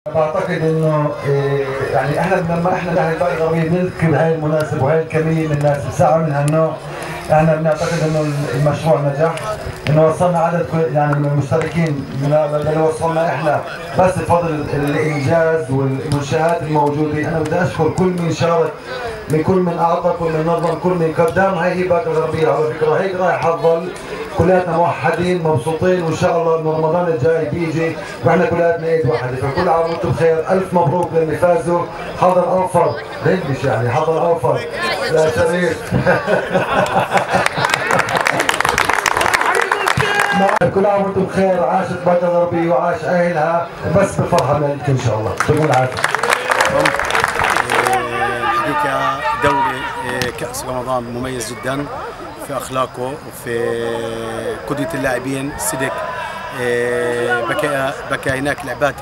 بعتقد انه يعني احنا لما احنا نحن الباقي الغربيه بنذكر هاي المناسبه وهي الكميه من الناس بساعه من هالنوع. احنا بنعتقد انه المشروع نجح، انه وصلنا عدد يعني من المشتركين اللي وصلنا احنا بس بفضل الانجاز والمنشآت الموجوده. انا بدي اشكر كل من شارك، من كل من اعطى، كل من نظم، كل من قدم. هي باقي الغربيه على فكره هيك رايح تظل كلياتنا موحدين مبسوطين، وان شاء الله انه رمضان الجاي بيجي واحنا كلياتنا ايد واحده. فكل عام وانتم بخير، الف مبروك للي فازوا. حظا اوفر هيك يعني حظا اوفر يا شريف. كل عام وانتم بخير، عاشت باقي الغربيه وعاش اهلها بس بالفرحه من ان شاء الله. يعطيكم العافيه. الحقيقه دوري كأس رمضان مميز جدا في اخلاقه وفي قدره اللاعبين. صدق بكى هناك لعبات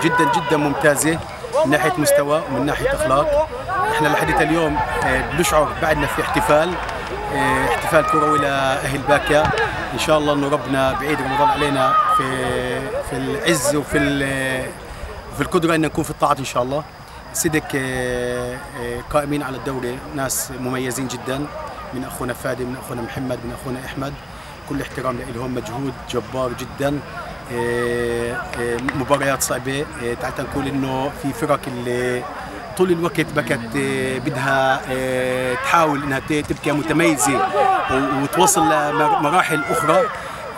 جدا جدا ممتازه من ناحيه مستوى ومن ناحيه اخلاق. احنا لحد اليوم بنشعر بعدنا في احتفال كروي لاهل باكا. ان شاء الله انه ربنا بعيد رمضان علينا في العز وفي القدره ان نكون في الطاعات ان شاء الله. صدق قائمين على الدوري ناس مميزين جدا، من اخونا فادي، من اخونا محمد، من اخونا احمد. كل احترام لهم، مجهود جبار جدا. مباريات صعبه. تعال نقول انه في فرق اللي طول الوقت بكت بدها تحاول انها تبقى متميزه وتوصل لمراحل اخرى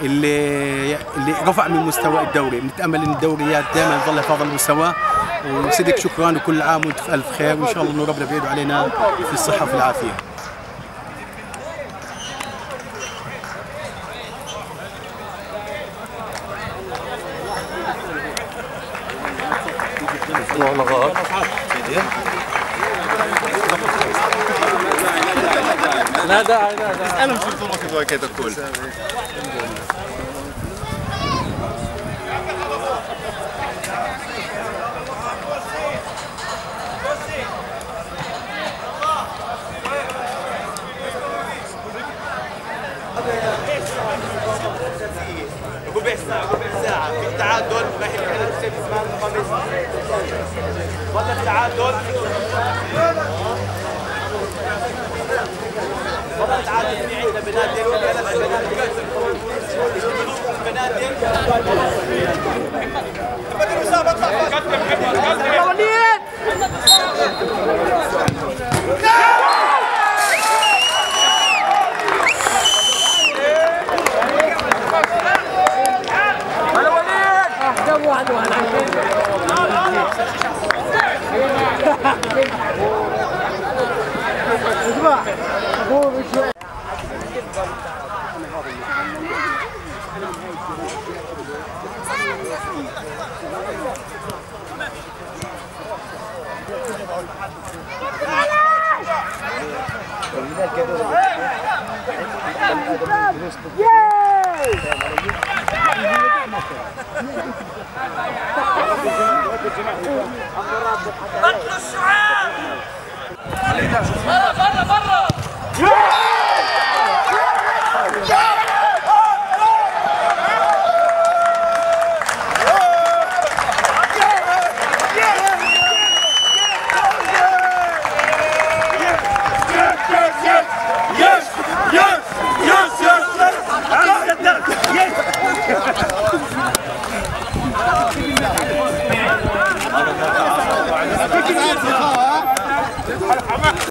اللي رفع من مستوى الدوري. بنتامل ان الدوريات دائما تظل في هذا المستوى. وصدق شكرا، وكل عام وانتم في الف خير، وان شاء الله انه ربنا بيعيد علينا في الصحه وفي العافيه. لا داعي لا داعي. انا مش بطلبك كده كل ربع ساعة في التعادل. راح يحل حسين اسماعيل الخامس ولا التعادل والله التعادل في عندنا بنادق بدل مسابقة قدم يا وليد. بطلوا الشعاب برا برا برا. Yes!